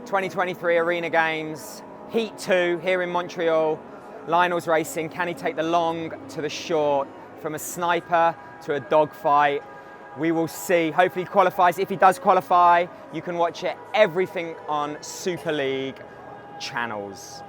2023 Arena Games, Heat 2 here in Montreal. Lionel's racing. Can he take the long to the short? From a sniper to a dogfight. We will see. Hopefully he qualifies. If he does qualify, you can watch it everything on Super League channels.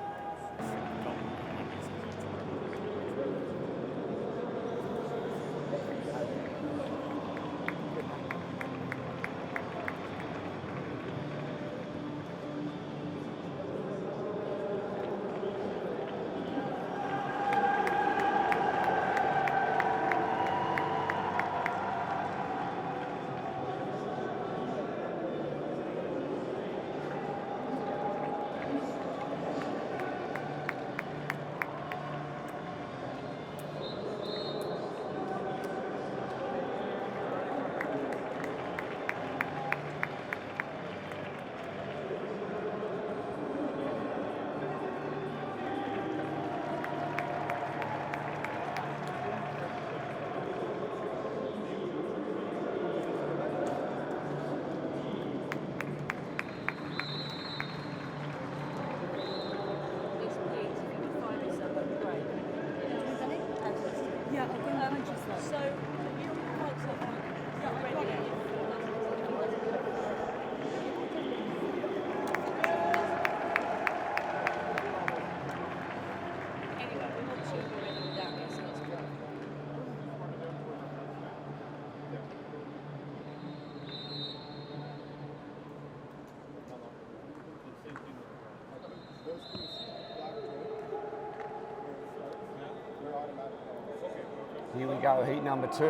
Here we go, heat number 2.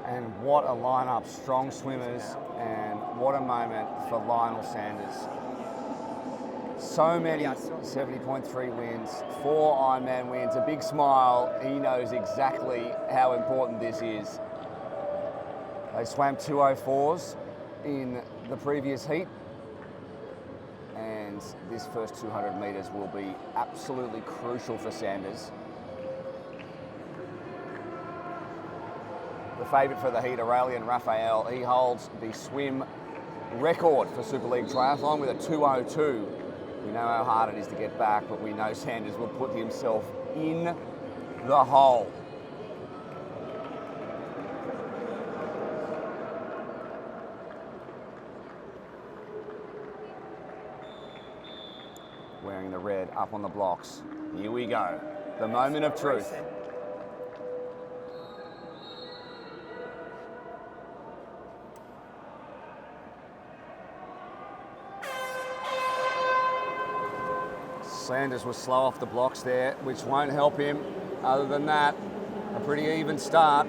And what a lineup, strong swimmers, and what a moment for Lionel Sanders. So many 70.3 wins, 4 Ironman wins, a big smile. He knows exactly how important this is. They swam 2:04s in the previous heat, and this first 200 metres will be absolutely crucial for Sanders. The favourite for the heat, Aurelian Raphael, he holds the swim record for Super League Triathlon with a 2:02. We know how hard it is to get back, but we know Sanders will put himself in the hole. Wearing the red up on the blocks. Here we go. The moment of truth. Sanders was slow off the blocks there, which won't help him. Other than that, a pretty even start.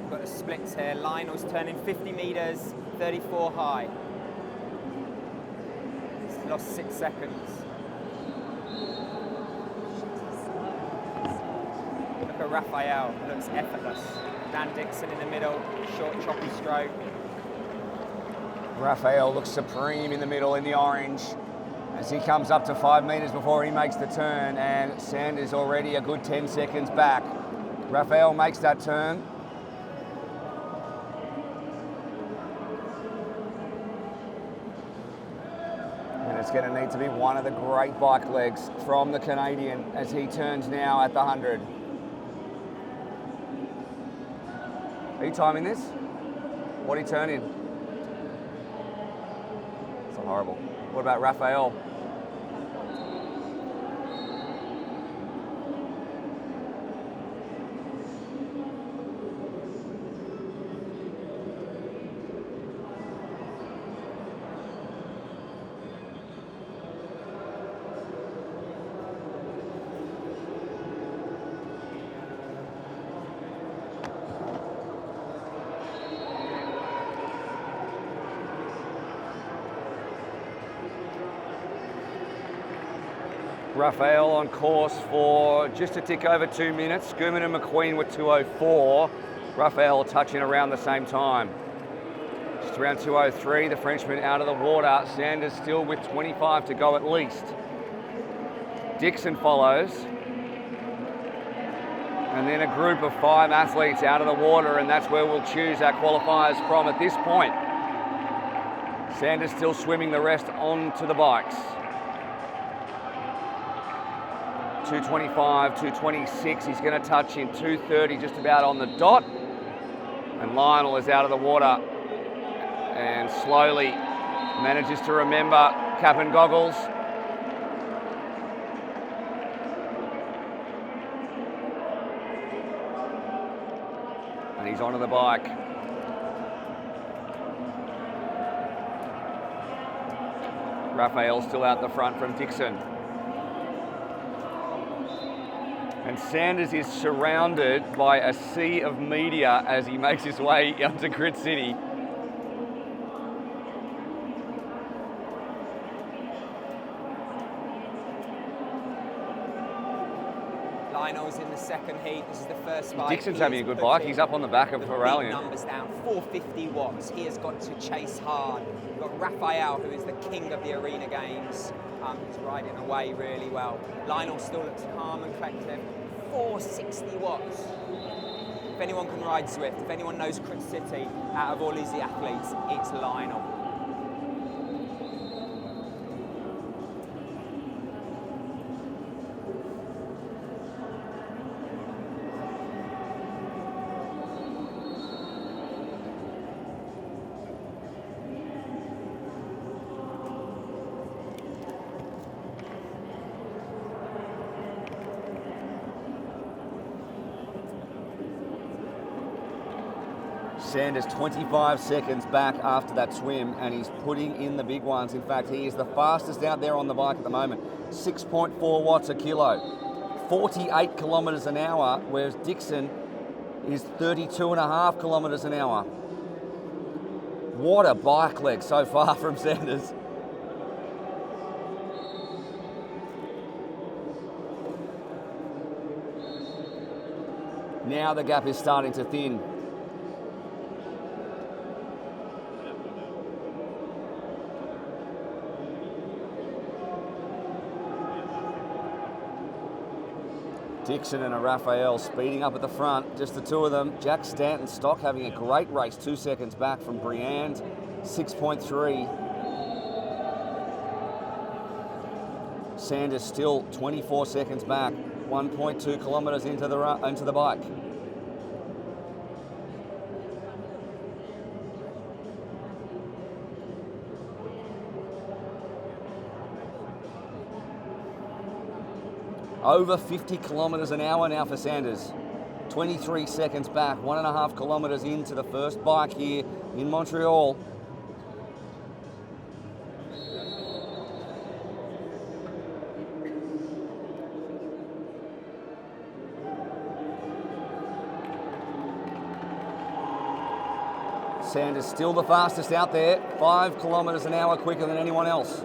Got the splits here. Lionel's turning 50 metres, 34 high. He's lost 6 seconds. Look at Raphael, looks effortless. Dan Dixon in the middle, short choppy stroke. Raphael looks supreme in the middle in the orange as he comes up to 5 metres before he makes the turn, and Sanders already a good 10 seconds back. Raphael makes that turn. It's going to need to be one of the great bike legs from the Canadian as he turns now at the 100. Are you timing this? What are you turning? It's horrible. What about Raphael? Raphael on course for just a tick over 2 minutes. Gurman and McQueen were 2:04. Raphael touching around the same time. Just around 2:03, the Frenchman out of the water. Sanders still with 25 to go at least. Dixon follows. And then a group of 5 athletes out of the water, and that's where we'll choose our qualifiers from at this point. Sanders still swimming, the rest onto the bikes. 2:25, 2:26, he's going to touch in 2:30, just about on the dot. And Lionel is out of the water and slowly manages to remember cap and goggles. And he's onto the bike. Raphael still out the front from Dixon. And Sanders is surrounded by a sea of media as he makes his way onto Grid City. Lionel's in the second heat. This is the first bike. Dixon's having a good bike. He's up on the back of Aurelian. Numbers down, 450 watts. He has got to chase hard. We've got Raphael, who is the king of the arena games. He's riding away really well. Lionel still looks calm and collective. 460 watts. If anyone can ride Zwift, if anyone knows Grid City, out of all these athletes, it's Lionel. Sanders 25 seconds back after that swim, and he's putting in the big ones. In fact, he is the fastest out there on the bike at the moment. 6.4 watts a kilo, 48 kilometres an hour, whereas Dixon is 32.5 kilometres an hour. What a bike leg so far from Sanders. Now the gap is starting to thin. Dixon and a Raphael speeding up at the front, just the two of them. Jack Stanton Stock having a great race, 2 seconds back from Briand, 6.3. Sanders still 24 seconds back, 1.2 kilometres into the bike. Over 50 kilometres an hour now for Sanders. 23 seconds back, 1.5 kilometres into the first bike here in Montreal. Sanders still the fastest out there, 5 kilometres an hour quicker than anyone else.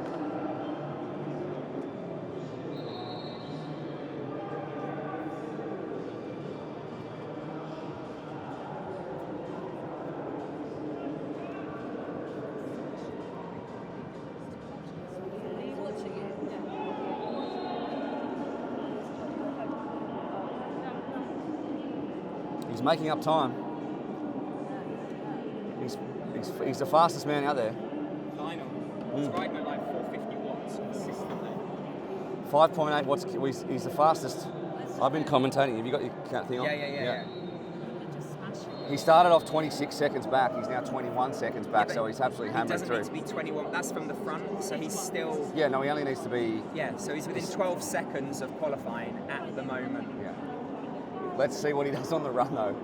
He's making up time. He's the fastest man out there. Lionel, he's riding at like 450 watts consistently. 5.8 watts, he's the fastest. I've been commentating. Have you got your thing on? Yeah. He started off 26 seconds back. He's now 21 seconds back, so he's absolutely hammering through. He doesn't need to be 21. That's from the front, so he's still... Yeah, no, he only needs to be... Yeah, so he's within 12 seconds of qualifying at the moment. Yeah. Let's see what he does on the run, though.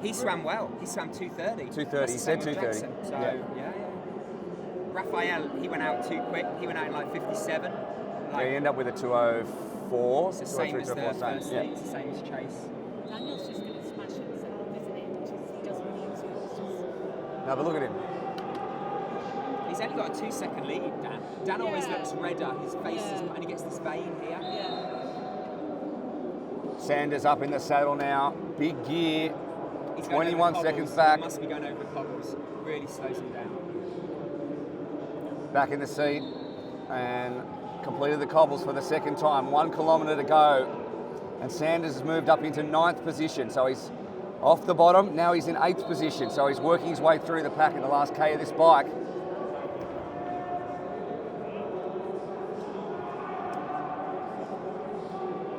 He swam well. He swam 2:30. 2:30. He said 2:30. So, yeah. Raphael, he went out too quick. He went out in like 57. Yeah, he ended up with a 2:04. It's the same as the first heat. It's the same as Chase. Daniel's just going to smash himself, isn't he? He doesn't need to. No, but look at him. He's only got a 2-second lead, Dan. Dan always looks redder. His face is, and he gets this vein here. Sanders up in the saddle now. Big gear. He's going 21 over the seconds cobbles. back. He must be going over the cobbles. Really slows him down. Back in the seat and completed the cobbles for the second time. 1 kilometre to go. And Sanders has moved up into 9th position. So he's off the bottom. Now he's in 8th position. So he's working his way through the pack in the last K of this bike.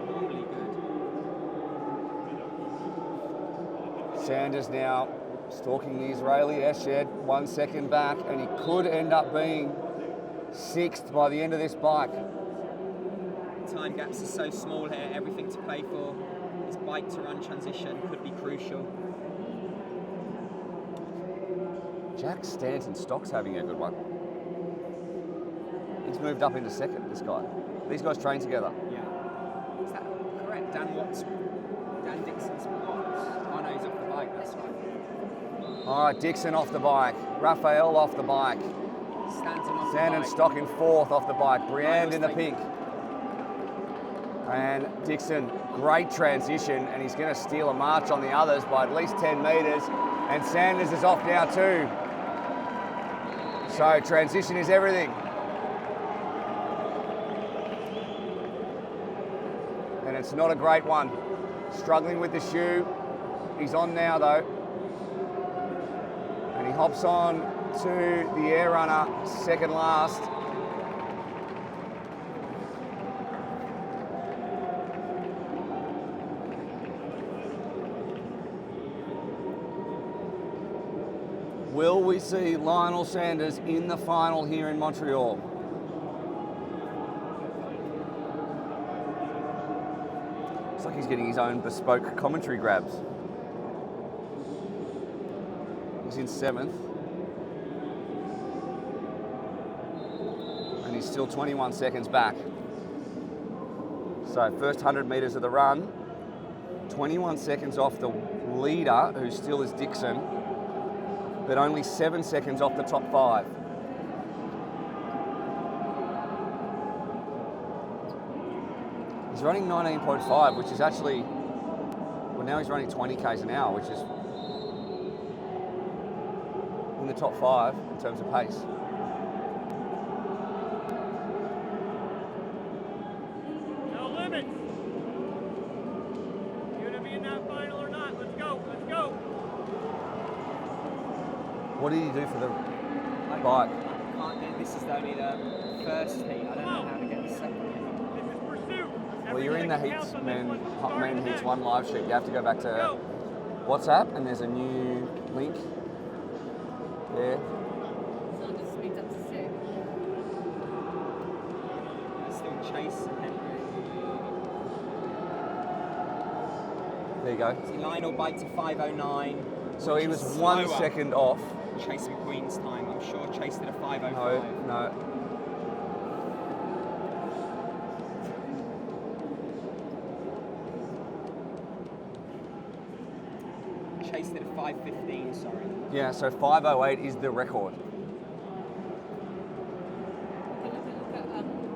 Normally good. Sanders now stalking the Israeli Eshed, 1 second back, and he could end up being 6th by the end of this bike. Time gaps are so small here, everything to play for. His bike to run transition could be crucial. Jack Stanton Stock's having a good one. He's moved up into 2nd, this guy. These guys train together. Yeah. Is that correct? Dan Dixon's Watts. Oh no, he's off the bike, that's right. All right, Dixon off the bike. Raphael off the bike. Stanton off the Stanton bike. Stock in 4th off the bike. Briand Lionel's in the taking- pink. And Dixon, great transition, and he's going to steal a march on the others by at least 10 metres. And Sanders is off now too. So transition is everything. And it's not a great one. Struggling with the shoe. He's on now though. And he hops on to the air runner, second last. Will we see Lionel Sanders in the final here in Montreal? It's like he's getting his own bespoke commentary grabs. He's in 7th. And he's still 21 seconds back. So first 100 metres of the run, 21 seconds off the leader, who still is Dixon, but only 7 seconds off the top 5. He's running 19.5, which is actually, well now he's running 20 k's an hour, which is in the top 5 in terms of pace. No limits. You gonna be in that final or not? Let's go. Let's go. What did he do for the bike? This is only the first heat. I don't know how to get the second heat. This is pursuit. Well, you're in the Everything heats, counts on this one. Start men and heats end. 1 live stream. You have to go back to Go. WhatsApp, and there's a new link there. So I'll just speed up to 6. Still chasing him. There you go. See Lionel bike to 5:09. So which he is was 1 slower. second off. Chase McQueen's time, I'm sure. Chased it at 5:05. No. Chased it at 5:15, sorry. Yeah, so 5:08 is the record. Look at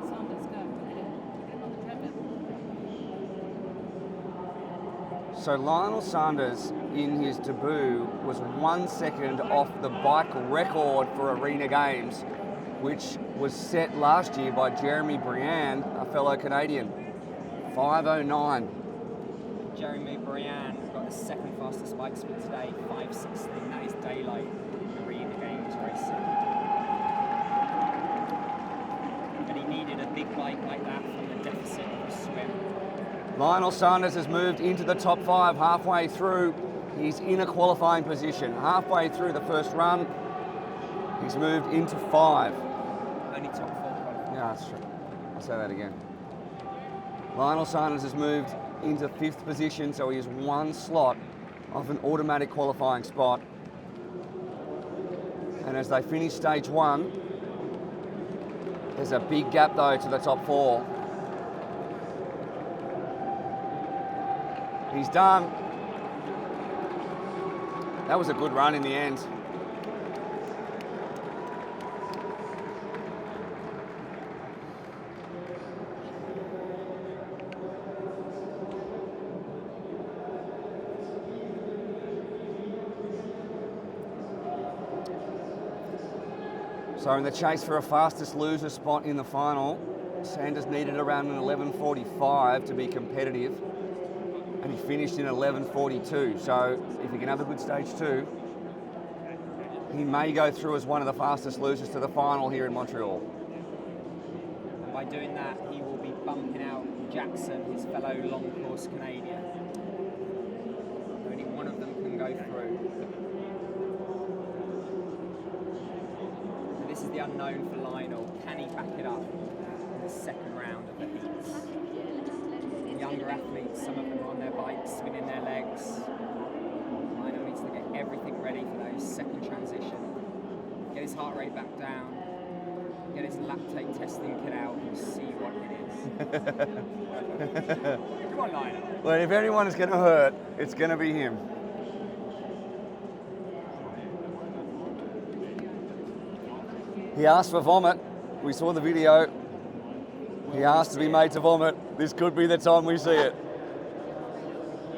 Sanders go. Look at him on the treadmill. So Lionel Sanders in his debut was 1 second off the bike record for Arena Games, which was set last year by Jeremy Briand, a fellow Canadian. 5:09. Jeremy Briand got the second fastest bike speed today, 5:16. That is daylight Arena Games racing. But he needed a big bike like that from the deficit of a swim. Lionel Sanders has moved into the top 5 halfway through. He's in a qualifying position. Halfway through the first run, he's moved into 5. Only top 4 qualified. Yeah, that's true. I'll say that again. Lionel Sanders has moved into 5th position, so he is 1 slot off an automatic qualifying spot. And as they finish stage 1, there's a big gap though to the top 4. He's done. That was a good run in the end. So in the chase for a fastest loser spot in the final, Sanders needed around an 11:45 to be competitive, and he finished in 11:42. So if he can have a good stage 2, he may go through as one of the fastest losers to the final here in Montreal. And by doing that, he will be bumping out Jackson, his fellow long course Canadian. Only one of them can go through. And this is the unknown for Lionel. Can he back it up in the second round of the heats? Younger athletes, some of them are on their bikes, spinning their legs. Lionel needs to get everything ready for those second transition. Get his heart rate back down. Get his lactate testing kit out and see what it is. Come on, Lionel. Well, if anyone is going to hurt, it's going to be him. He asked for vomit. We saw the video. He asked to be made to vomit. This could be the time we see it.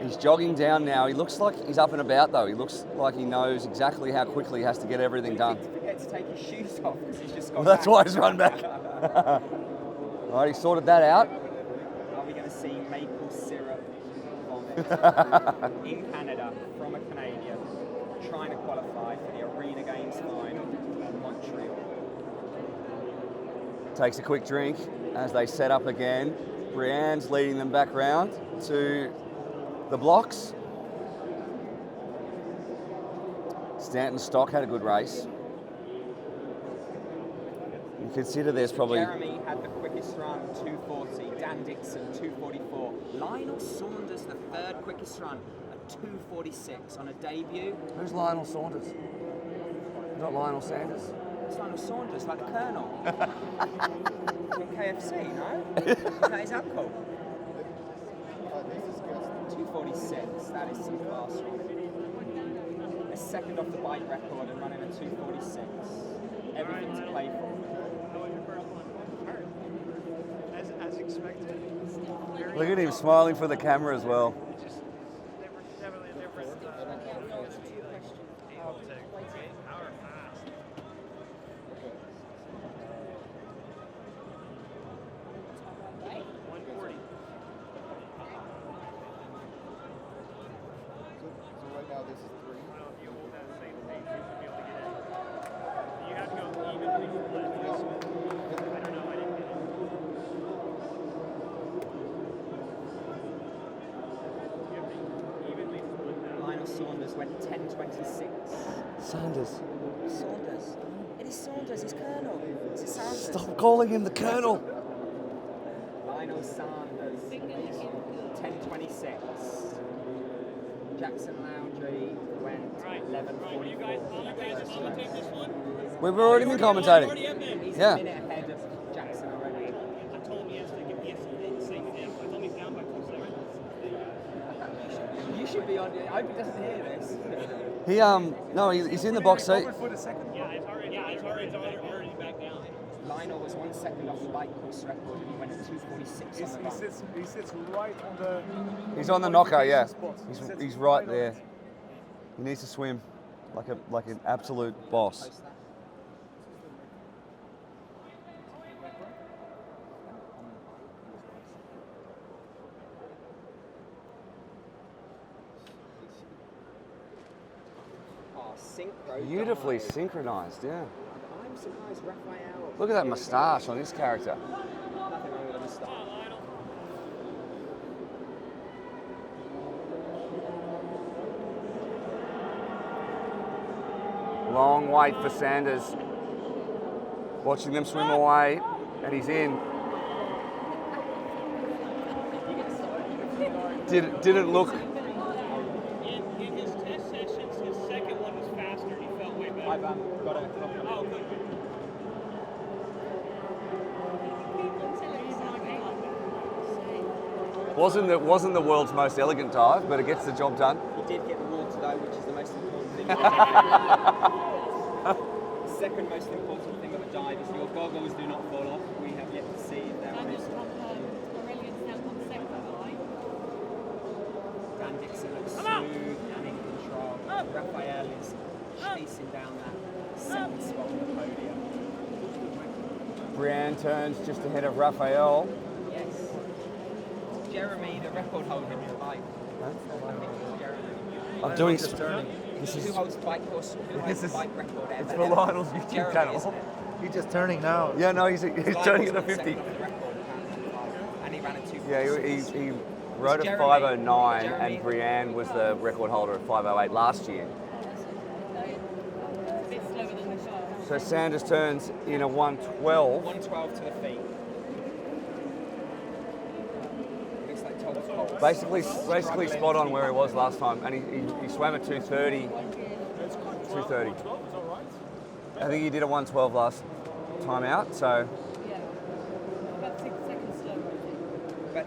He's jogging down now. He looks like he's up and about, though. He looks like he knows exactly how quickly he has to get everything done. He forgets to take his shoes off because he's just got Well, that's back. why he's run back. All right, he sorted that out. Are we going to see maple syrup vomit in Canada from a Canadian trying to qualify for the Arena Games final in Montreal? Takes a quick drink as they set up again. Brienne's leading them back round to the blocks. Stanton Stock had a good race. You consider there's probably... Jeremy had the quickest run, 2:40. Dan Dixon, 2:44. Lionel Saunders, the third quickest run, at 2:46 on a debut. Who's Lionel Saunders? Not Lionel Sanders? It's Lionel Saunders, like the Colonel. From KFC, no? Is that his alcohol? 2:46, that is some class running. A second off the bike record and running a 2:46. Everything to play for. As expected. Look at him smiling for the camera as well. Definitely a different. Power fast. Lionel Saunders went 10:26. Sanders. Saunders. It is Saunders, it's Colonel. It's Sanders. Stop calling him the Colonel. Lionel Sanders. 10:26. Jackson Loundry went 11:44. You guys commentate this one? We've already been commentating. He's Yeah. a minute ahead of Jackson already. I told him yesterday, say him. I told him he's down by 2 seconds. You should be on. I hope he doesn't hear this. He's in the box seat. Yeah, it's already back down. Lionel was 1 second off the bike course record and he went at 2:46 on the bump. He sits right on the... He's on the knocker, yeah. spot. He sits He's right on there. it. He needs to swim like an absolute boss. Post that. Oh, synchro. Beautifully dive. synchronized, yeah. I'm surprised Raphael. Look at that moustache on this character. Nothing wrong with a moustache. Long wait for Sanders. Watching them swim away, and he's in. Didn't look. In his test sessions, his second one was faster. He felt way better. I've got a clock on Oh, it. good. Wasn't the world's most elegant dive, but it gets the job done. He did hit the water though, which is the most important thing. The second most important thing of a dive is your goggles do not fall off. We have yet to see if they're on Dan his. Dan Dixon looks smooth and in control. Raphael is chasing down that second spot on the podium. Brienne turns just ahead of Raphael. Yes. Jeremy, the record holder in your bike. I think it's Jeremy. I'm doing. Just turning. This Who is. holds bike course? Who holds is- bike record ever? It's for Lionel's YouTube Jeremy, channel. isn't it? He's just turning now. Yeah, no, he's Lionel's turning at the got 50. second off the record, apparently. And he ran a 2. Yeah, he rode a Jeremy. 5:09, Jeremy. and Brienne was the record holder at 5:08 last year. A bit slower than the car. So Sanders turns in a 1:12. 112 to the feet. Looks like Thomas Coles. Basically Struggling spot to on keep where he up. was last time, and he swam at 2:30. 2:30. I think he did a 1:12 last time out. So Yeah. About 6 seconds slower, I think. But,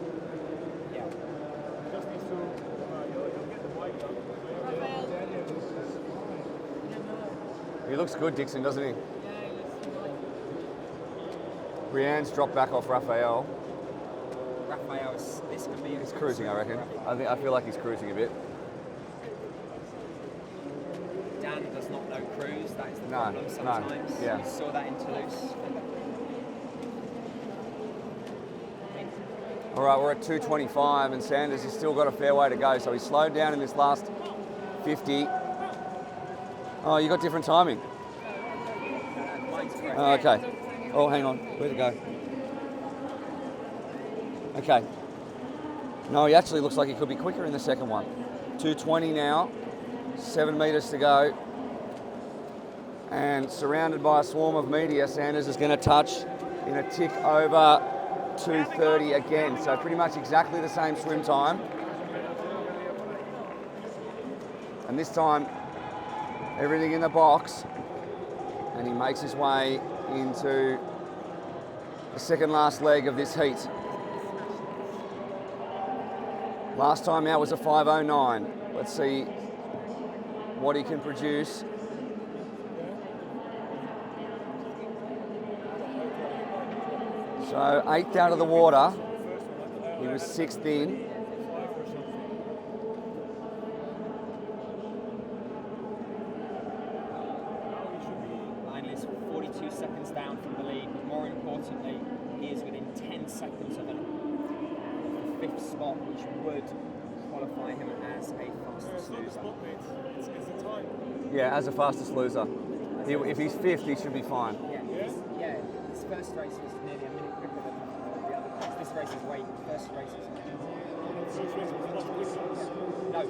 yeah. Raphael. he looks good, Dixon, doesn't he? Yeah, he looks good. Brienne's dropped back off Raphael. Raphael's, this could be a He's cruising, I reckon. I feel like he's cruising a bit. Dan does not know cruise. That is the No, problem no, sometimes. yeah. We saw that in Toulouse. All right, we're at 2:25, and Sanders has still got a fair way to go. So he slowed down in this last 50. Oh, you got different timing. Mine's correct. Oh, okay. Oh, hang on. Where'd it go? Okay. No, he actually looks like he could be quicker in the second one. 2:20 now. 7 metres to go. And surrounded by a swarm of media, Sanders is going to touch in a tick over 2:30 again. So pretty much exactly the same swim time. And this time, everything in the box. And he makes his way into the second last leg of this heat. Last time out was a 5:09. Let's see what he can produce. So 8th out of the water. He was 6th in. Lionel is 42 seconds down from the lead, but more importantly, he is within 10 seconds of a 5th spot, which would qualify him as a fastest loser. Yeah, as a fastest loser. If he's 5th, he should be fine. Yeah, his first race was nearly a minute quicker than the other ones. This race is first race is. No,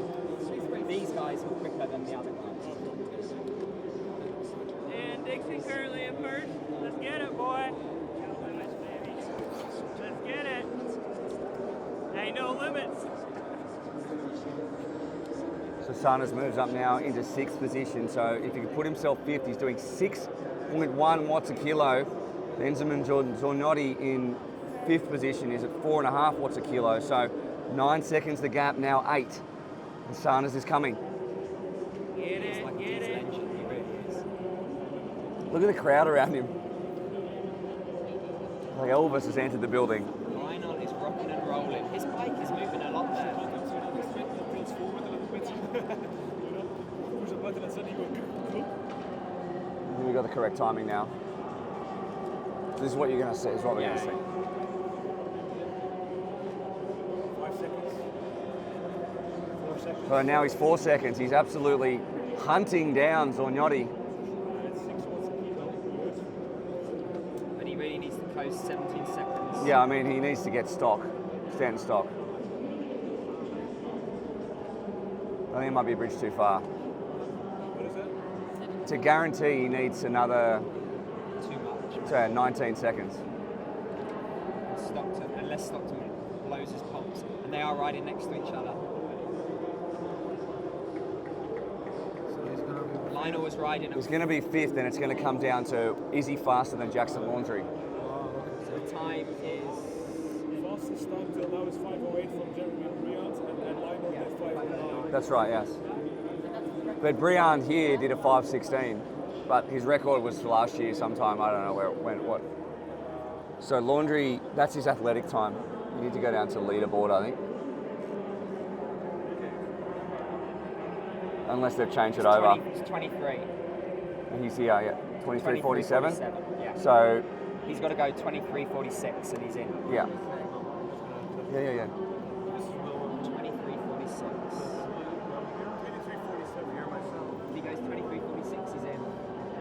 these guys were quicker than the other guys. And Dixon currently in first. Let's get it, boy. No limits, baby. Let's get it. Ain't no limits. So Sanders moves up now into 6th position. So if he can put himself 5th, he's doing 6.1 watts a kilo. Benjamin Zornotti in 5th position is at 4.5 watts a kilo. So 9 seconds the gap, now 8. And Sanders is coming. Get It's it, like a get diesel it. engine, he really is. Look at the crowd around him. Like Elvis has entered the building. Lionel is rocking and rolling. His bike is moving a lot there. I think we got the correct timing now. This is what you're going to see. This is what we're going to see. 5 seconds. 4 seconds. So now he's 4 seconds. He's absolutely hunting down Zornotti. But he really needs to close 17 seconds. Yeah, I mean, he needs to get stock, stand stock. I think it might be a bridge too far. What is that? To guarantee he needs another Too much. 19 seconds. Stockton, unless Stockton blows his pumps. And they are riding next to each other. So he's going to be. Lionel was riding He's at going to be 5th, and it's going to come down to, is he faster than Jackson Laundry? the time is Fastest time till now is 5:08 from Jeremy Briand, and Lionel did 5:09. That's right, yes. But Briand here did a 5:16, but his record was for last year sometime. I don't know where it went, what. So Laundry, that's his athletic time. You need to go down to the leaderboard, I think. Unless they've changed it over. It's 23. And he's here, yeah, 23:47. Yeah. So He's got to go 23:46 and he's in. Yeah. Yeah. 23:46. 23:47 here myself. If he goes 23:46, he's in.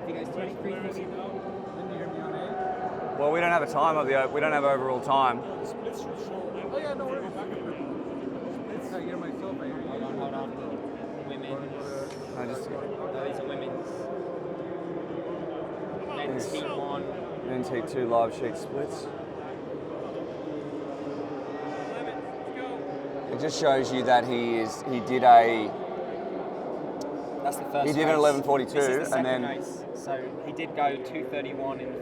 If he goes 23:46, Well, we don't have a time of the. We don't have overall time. Splits should show. Oh yeah, no worries. I hear myself. I hear you. hold on. Women's. I just. No, these are women's. Men's heat 1. Men's heat 2 live sheet splits. It just shows you that he did a. That's the first. He did an race. 11:42, This is the and second then race. So he did go 2:31 in.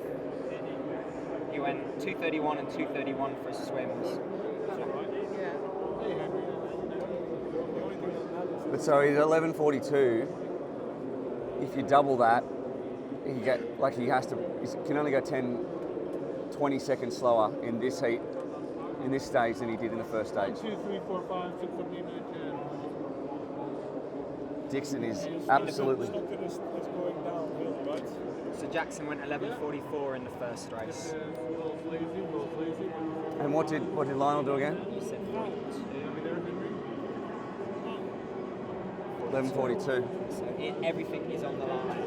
He went 2:31 and 2:31 for his swims. But so he's 11:42. If you double that, he can only go 10, 20 seconds slower in this heat, in this stage than he did in the first stage. 2, 3, 4, 5, 6, 7, 8, 9, 10. Dixon is absolutely. Stockton is going downhill, right? So Jackson went 11:44 in the first race. A little lazy. And what did Lionel do again? You said 42. 11:42. So everything is on the line.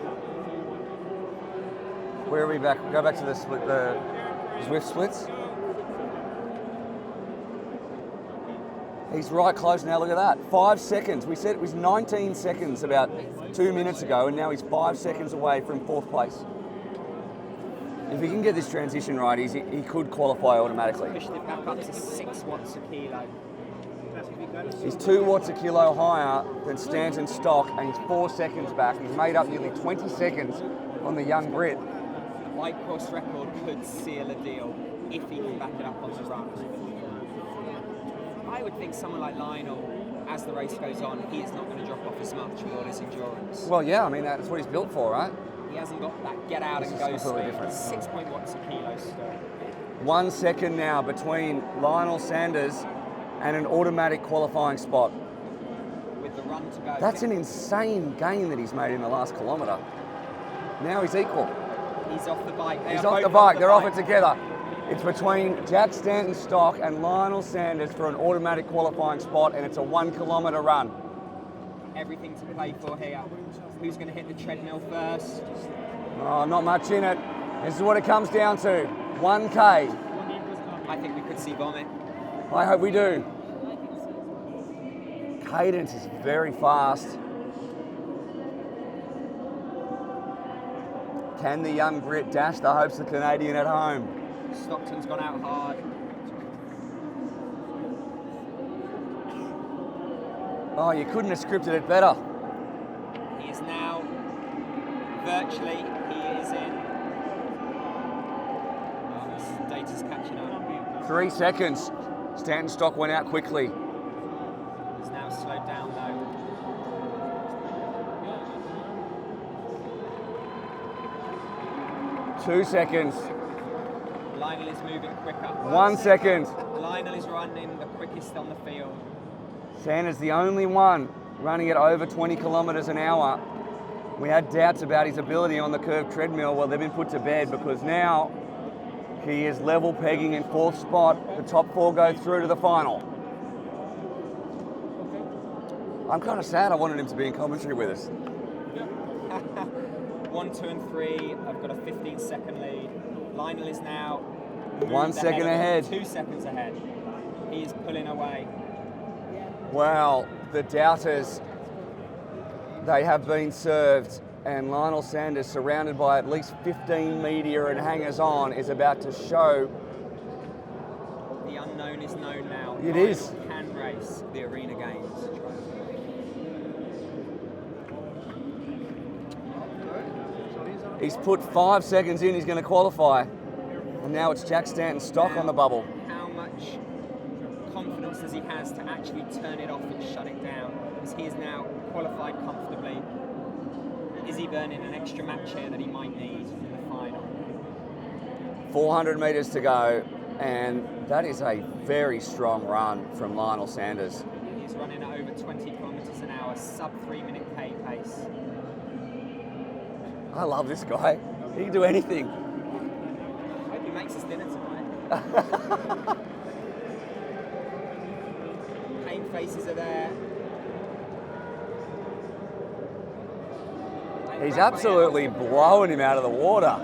Where are we back? Go back to the split, the Zwift splits. He's right close now. Look at that. 5 seconds. We said it was 19 seconds about 2 minutes ago, and now he's 5 seconds away from 4th place. If he can get this transition right, he could qualify automatically. Pushed it back up to 6 watts a kilo. He's 2 watts a kilo higher than Stanton stock, and he's 4 seconds back. He's made up nearly 20 seconds on the young Brit. White course record could seal a deal if he can back it up on the run. I would think someone like Lionel, as the race goes on, he is not going to drop off as much with all his endurance. Well, yeah, I mean, that's what he's built for, right? He hasn't got that get out and go completely speed. different. 6 watts a kilo still. 1 second now between Lionel Sanders and an automatic qualifying spot. With the run to go. That's an insane gain that he's made in the last kilometre. Now he's equal. He's off the bike. He's off the bike. They're off it together. It's between Jack Stanton stock and Lionel Sanders for an automatic qualifying spot, and it's a 1 kilometre run. Everything to play for here. Who's going to hit the treadmill first? Oh, not much in it. This is what it comes down to. 1K. I think we could see vomit. I hope we do. Cadence is very fast. Can the young Brit dash the hopes of the Canadian at home? Stockton's gone out hard. Oh, you couldn't have scripted it better. He is now virtually, he is in. Oh, this data's catching up. 3 seconds. Stanton stock went out quickly. He's now slowed down though. Two seconds. Lionel is moving quicker. 1 second. Lionel is running the quickest on the field. Sanders the only one running at over 20 kilometres an hour. We had doubts about his ability on the curved treadmill. Well, they've been put to bed because now he is level pegging in 4th spot. The top 4 go through to the final. I'm kind of sad. I wanted him to be in commentary with us. 1, 2, and 3. I've got a 15-second lead. Lionel is now 1 second ahead. 2 seconds ahead. He is pulling away. Well, the doubters, they have been served, and Lionel Sanders, surrounded by at least 15 media and hangers-on, is about to show. The unknown is known now. It is. Lionel can race the Arena Games. He's put 5 seconds in, he's going to qualify. And now it's Jack Stanton stock on the bubble. How much confidence does he has to actually turn it off and shut it down? Because he is now qualified comfortably. Is he burning an extra match here that he might need in the final? 400 metres to go, and that is a very strong run from Lionel Sanders. He's running at over 20 kilometres an hour, sub 3 minute K pace. I love this guy. He can do anything. makes us dinner tonight. Pain faces are there. He's absolutely blowing him out of the water.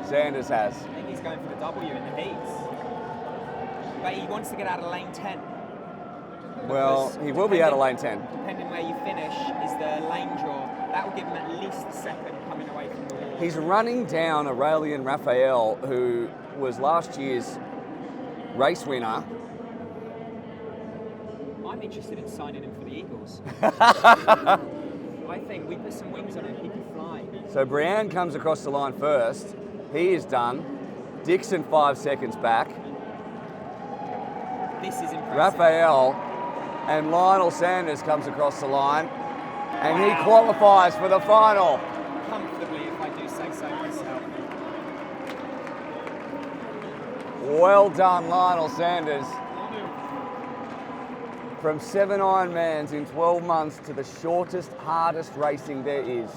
Sanders has. I think he's going for the W in the heats. But he wants to get out of lane 10. Well, he will be out of lane 10. Depending where you finish is the lane draw. That will give him at least a second coming away from the wall. He's running down Aurelian Raphael, who was last year's race winner. I'm interested in signing him for the Eagles. I think we put some wings on him, he can fly. So Brian comes across the line first. He is done. Dixon 5 seconds back. This is impressive. Raphael and Lionel Sanders comes across the line, and he qualifies for the final. Comfortably, if I do say so myself. Well done, Lionel Sanders. From 7 Ironmans in 12 months to the shortest, hardest racing there is.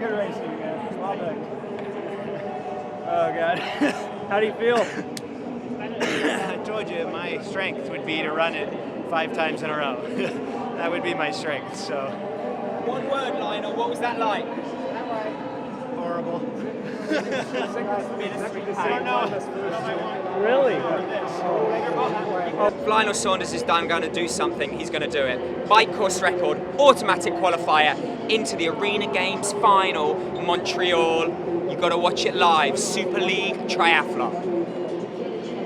Good racing, man. Well done. Oh, God. How do you feel? I told you my strength would be to run it 5 times in a row. That would be my strength, so. One word, Lionel, what was that like? Horrible. I don't know. Really? If Lionel Saunders is done going to do something, he's going to do it. Bike course record, automatic qualifier into the Arena Games final, Montreal. You've got to watch it live. Super League Triathlon.